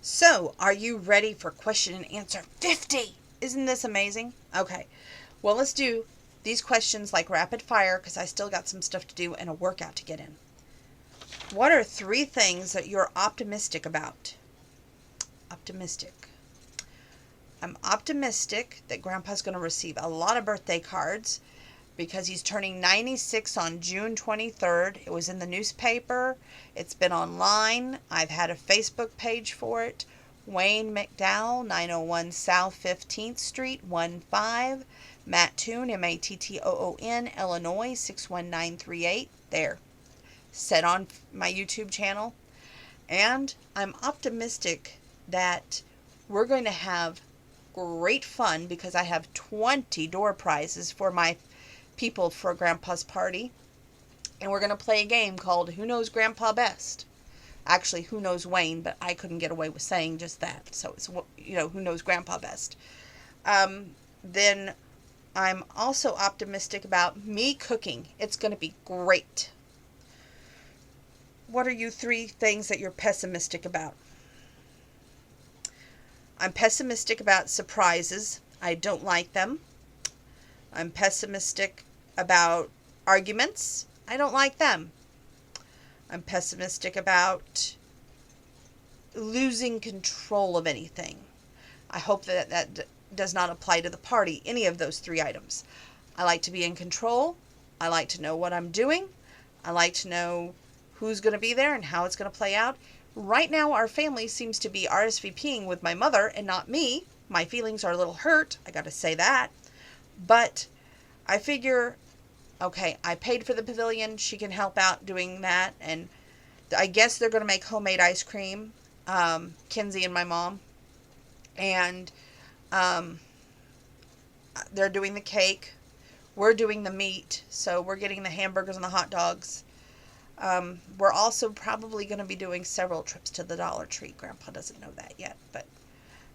So, are you ready for question and answer 50? Isn't this amazing? Okay, well, let's do these questions like rapid fire because I still got some stuff to do and a workout to get in. What are 3 things that you're optimistic about? Optimistic. I'm optimistic that Grandpa's going to receive a lot of birthday cards because he's turning 96 on June 23rd. It was in the newspaper. It's been online. I've had a Facebook page for it. Wayne McDowell, 901 South 15th Street, 15. Mattoon, Mattoon, Illinois, 61938. There. Set on my YouTube channel. And I'm optimistic that we're going to have great fun because I have 20 door prizes for my people for Grandpa's party. And we're going to play a game called Who Knows Grandpa Best? Actually, Who Knows Wayne, but I couldn't get away with saying just that. So it's, Who Knows Grandpa Best? Then I'm also optimistic about me cooking. It's going to be great. What are you 3 things that you're pessimistic about? I'm pessimistic about surprises. I don't like them. I'm pessimistic about arguments. I don't like them. I'm pessimistic about losing control of anything. I hope that does not apply to the party, any of those 3 items. I like to be in control. I like to know what I'm doing. I like to know who's going to be there and how it's going to play out. Right now, our family seems to be RSVPing with my mother and not me. My feelings are a little hurt. I got to say that. But I figure, okay, I paid for the pavilion. She can help out doing that. And I guess they're going to make homemade ice cream, Kinsey and my mom. And they're doing the cake. We're doing the meat. So we're getting the hamburgers and the hot dogs. We're also probably going to be doing several trips to the Dollar Tree. Grandpa doesn't know that yet, but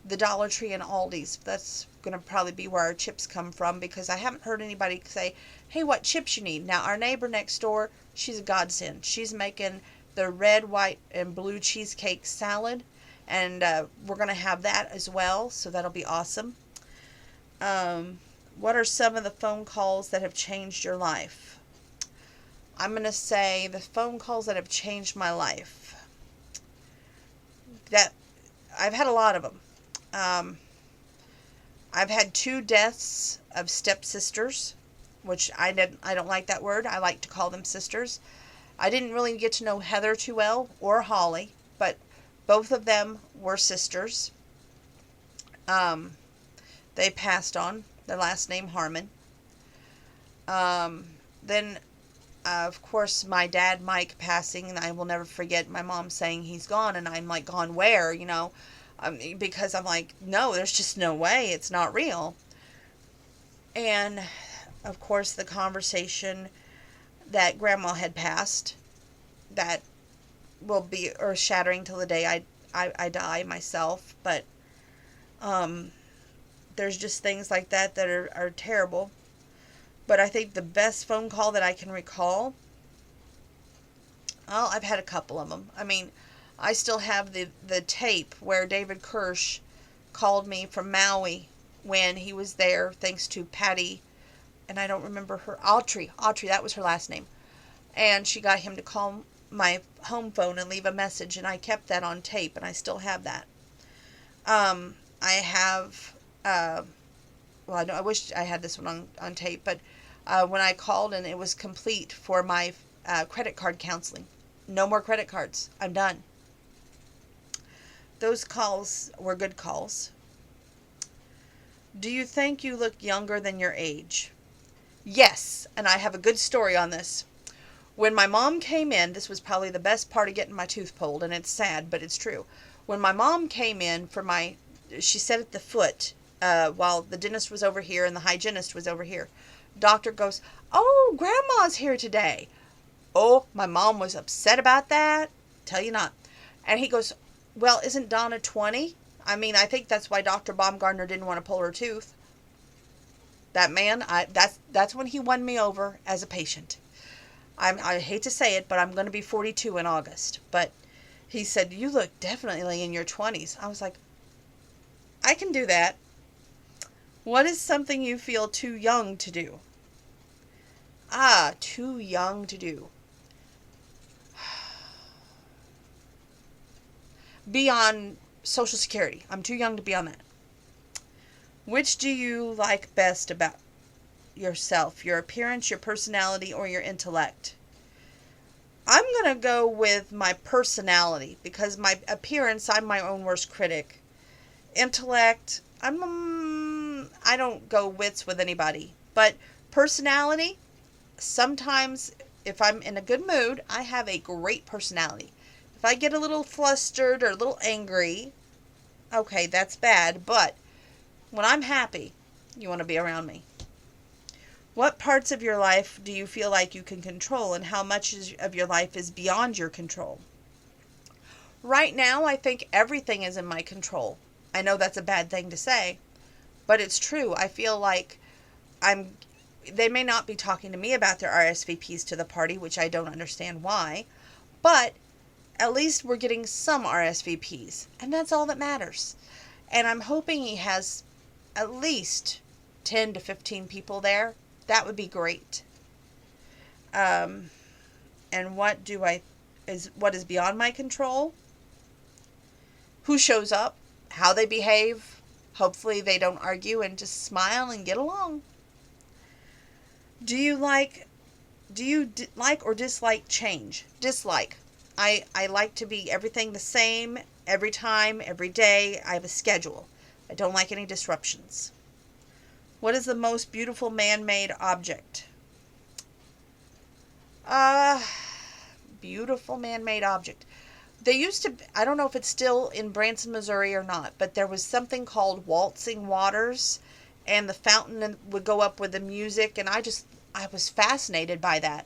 the Dollar Tree and Aldi's, that's going to probably be where our chips come from because I haven't heard anybody say, hey, what chips you need? Now, our neighbor next door, she's a godsend. She's making the red, white, and blue cheesecake salad, and we're going to have that as well, so that'll be awesome. What are some of the phone calls that have changed your life? I'm going to say the phone calls that have changed my life. That I've had a lot of them. I've had 2 deaths of stepsisters, which I don't like that word. I like to call them sisters. I didn't really get to know Heather too well or Holly, but both of them were sisters. They passed on. Their last name Harmon. Then of course, my dad, Mike, passing, and I will never forget my mom saying he's gone, and I'm like, gone where, because I'm like, no, there's just no way, it's not real. And, of course, the conversation that Grandma had passed, that will be earth-shattering till the day I die myself, but there's just things like that are terrible. But I think the best phone call that I can recall, well, I've had a couple of them. I mean, I still have the tape where David Kirsch called me from Maui when he was there, thanks to Patty, and I don't remember her, Autry, that was her last name. And she got him to call my home phone and leave a message, and I kept that on tape, and I still have that. I have, I wish I had this one on tape, but when I called and it was complete for my credit card counseling. No more credit cards. I'm done. Those calls were good calls. Do you think you look younger than your age? Yes, and I have a good story on this. When my mom came in, this was probably the best part of getting my tooth pulled, and it's sad, but it's true. When my mom came in she sat at the foot while the dentist was over here and the hygienist was over here. Doctor goes, oh, Grandma's here today. Oh, my mom was upset about that. Tell you not. And he goes, well, isn't Donna 20? I mean, I think that's why Dr. Baumgartner didn't want to pull her tooth. That man, that's when he won me over as a patient. I hate to say it, but I'm going to be 42 in August. But He said, you look definitely in your 20s. I was like, I can do that. What is something you feel too young to do? Ah, too young to do. Be on Social Security. I'm too young to be on that. Which do you like best about yourself? Your appearance, your personality, or your intellect? I'm going to go with my personality because my appearance, I'm my own worst critic. Intellect, I don't go wits with anybody. But personality, sometimes if I'm in a good mood, I have a great personality. If I get a little flustered or a little angry, okay, that's bad. But when I'm happy, you want to be around me. What parts of your life do you feel like you can control, and how much of your life is beyond your control? Right now, I think everything is in my control. I know that's a bad thing to say, but it's true. I feel like they may not be talking to me about their RSVPs to the party, which I don't understand why, but at least we're getting some RSVPs, and that's all that matters. And I'm hoping he has at least 10 to 15 people there. That would be great. And what is beyond my control? Who shows up, how they behave. Hopefully they don't argue and just smile and get along. Do you like or dislike change? Dislike. I like to be everything the same every time, every day. I have a schedule. I don't like any disruptions. What is the most beautiful man-made object? Beautiful man-made object. They used to, I don't know if it's still in Branson, Missouri or not, but there was something called waltzing waters, and the fountain would go up with the music, and I was fascinated by that.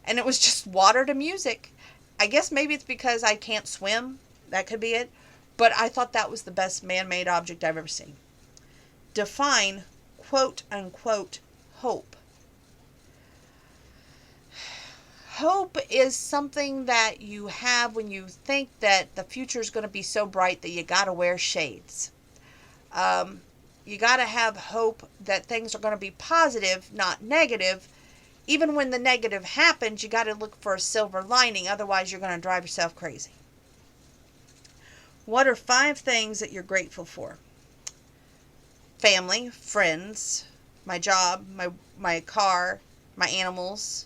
And it was just water to music. I guess maybe it's because I can't swim. That could be it. But I thought that was the best man-made object I've ever seen. Define quote-unquote hope. Hope is something that you have when you think that the future is going to be so bright that you got to wear shades. You got to have hope that things are going to be positive, not negative. Even when the negative happens, you got to look for a silver lining. Otherwise, you're going to drive yourself crazy. What are 5 things that you're grateful for? Family, friends, my job, my car, my animals.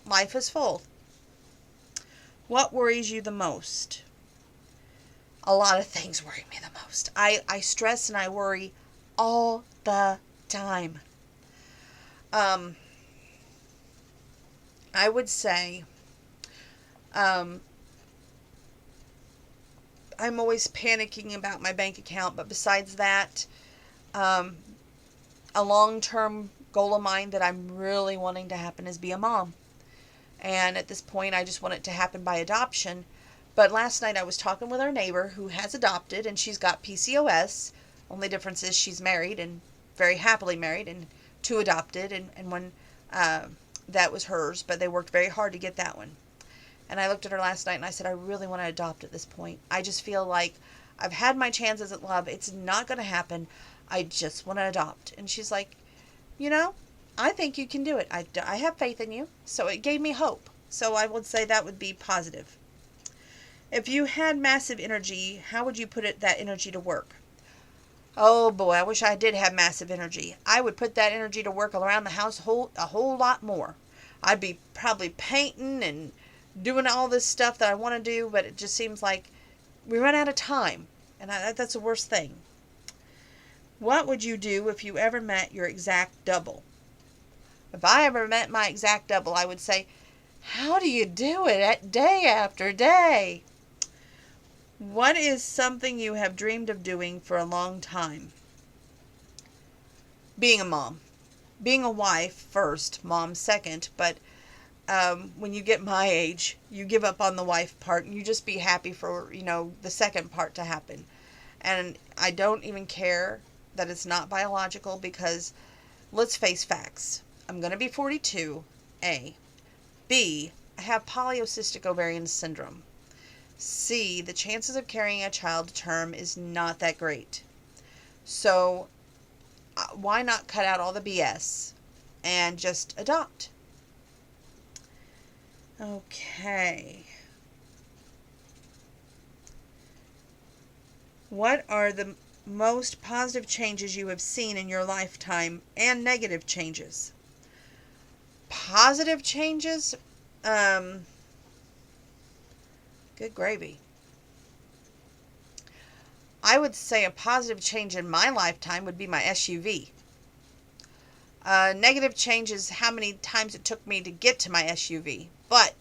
Life is full. What worries you the most? A lot of things worry me the most. I stress and I worry all the time. I would say I'm always panicking about my bank account, but besides that, a long-term goal of mine that I'm really wanting to happen is be a mom. And at this point, I just want it to happen by adoption. But last night I was talking with our neighbor who has adopted, and she's got PCOS. Only difference is she's married, and very happily married, and 2 adopted, and one that was hers, but they worked very hard to get that one. And I looked at her last night and I said, I really want to adopt at this point. I just feel like I've had my chances at love. It's not going to happen. I just want to adopt. And she's like, I think you can do it. I have faith in you. So it gave me hope. So I would say that would be positive. If you had massive energy, how would you put that energy to work? Oh boy, I wish I did have massive energy. I would put that energy to work around the house a whole lot more. I'd be probably painting and doing all this stuff that I want to do, but it just seems like we run out of time. And that's the worst thing. What would you do if you ever met your exact double? If I ever met my exact double, I would say, how do you do it day after day? What is something you have dreamed of doing for a long time? Being a mom. Being a wife first, mom second, but when you get my age, you give up on the wife part and you just be happy for, the second part to happen. And I don't even care that it's not biological because let's face facts. I'm going to be 42, A. B, I have polycystic ovarian syndrome. C, the chances of carrying a child to term is not that great. So why not cut out all the BS and just adopt? Okay. What are the most positive changes you have seen in your lifetime and negative changes? Positive changes? Good gravy. I would say a positive change in my lifetime would be my SUV. Negative change is how many times it took me to get to my SUV. But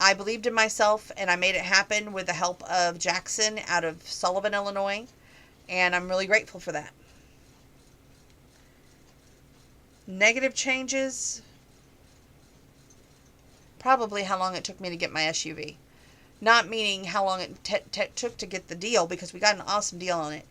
I believed in myself and I made it happen with the help of Jackson out of Sullivan, Illinois. And I'm really grateful for that. Negative changes, probably how long it took me to get my SUV. Not meaning how long it took to get the deal, because we got an awesome deal on it.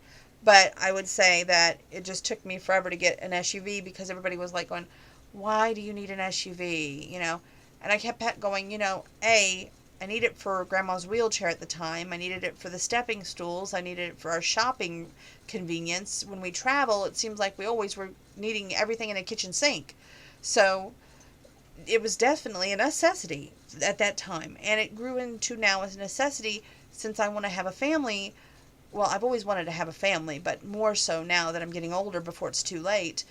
But I would say that it just took me forever to get an SUV because everybody was like going, why do you need an SUV? And I kept going, I need it for Grandma's wheelchair at the time. I needed it for the stepping stools. I needed it for our shopping convenience. When we travel, it seems like we always were needing everything in a kitchen sink. So it was definitely a necessity at that time. And it grew into now as a necessity since I want to have a family. Well, I've always wanted to have a family, but more so now that I'm getting older before it's too late.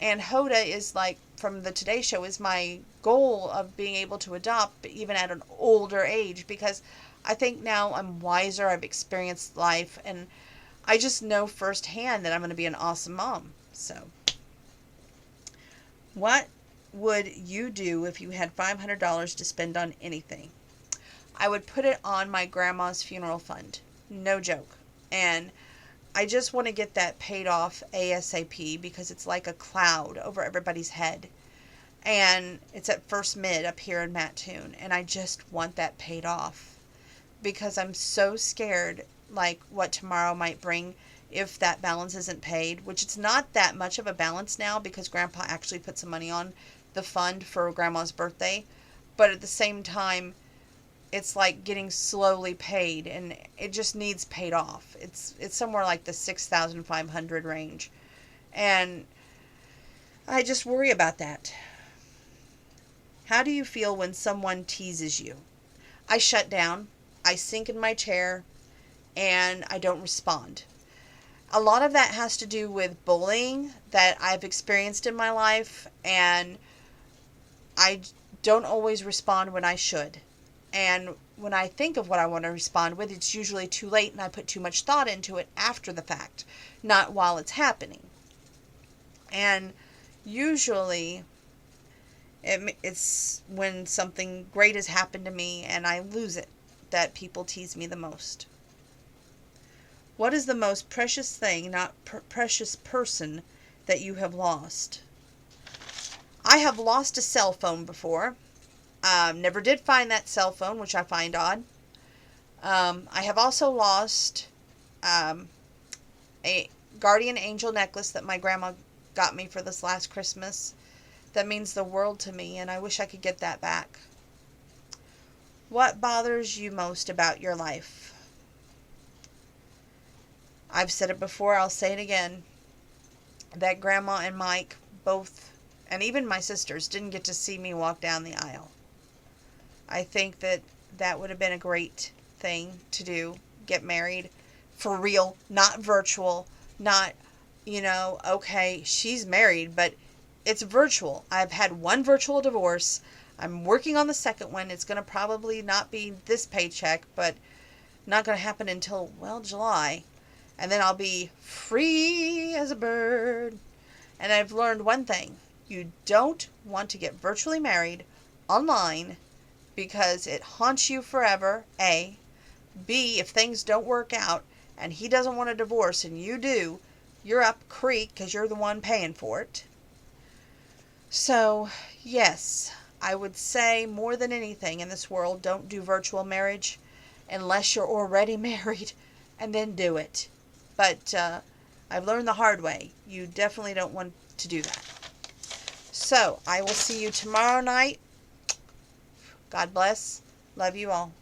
And Hoda is like, from the Today Show, is my goal of being able to adopt even at an older age, because I think now I'm wiser, I've experienced life, and I just know firsthand that I'm going to be an awesome mom. So, what would you do if you had $500 to spend on anything? I would put it on my grandma's funeral fund. No joke. And I just want to get that paid off ASAP because it's like a cloud over everybody's head. And it's at First Mid up here in Mattoon. And I just want that paid off because I'm so scared like what tomorrow might bring if that balance isn't paid, which it's not that much of a balance now because Grandpa actually put some money on the fund for Grandma's birthday. But at the same time, it's like getting slowly paid, and it just needs paid off. It's somewhere like the 6,500 range, and I just worry about that. How do you feel when someone teases you? I shut down, I sink in my chair, and I don't respond. A lot of that has to do with bullying that I've experienced in my life, and I don't always respond when I should. And when I think of what I want to respond with, it's usually too late and I put too much thought into it after the fact, not while it's happening. And usually it's when something great has happened to me and I lose it that people tease me the most. What is the most precious thing, not precious person, that you have lost? I have lost a cell phone before. Never did find that cell phone, which I find odd. I have also lost a guardian angel necklace that my grandma got me for this last Christmas. That means the world to me, and I wish I could get that back. What bothers you most about your life? I've said it before, I'll say it again. That Grandma and Mike both, and even my sisters, didn't get to see me walk down the aisle. I think that would have been a great thing to do. Get married for real, not virtual, not, okay, she's married, but it's virtual. I've had one virtual divorce. I'm working on the second one. It's going to probably not be this paycheck, but not going to happen until, July. And then I'll be free as a bird. And I've learned one thing. You don't want to get virtually married online because it haunts you forever, A. B, if things don't work out and he doesn't want a divorce and you do, you're up creek because you're the one paying for it. So, yes, I would say more than anything in this world, don't do virtual marriage unless you're already married, and then do it. But I've learned the hard way. You definitely don't want to do that. So, I will see you tomorrow night. God bless. Love you all.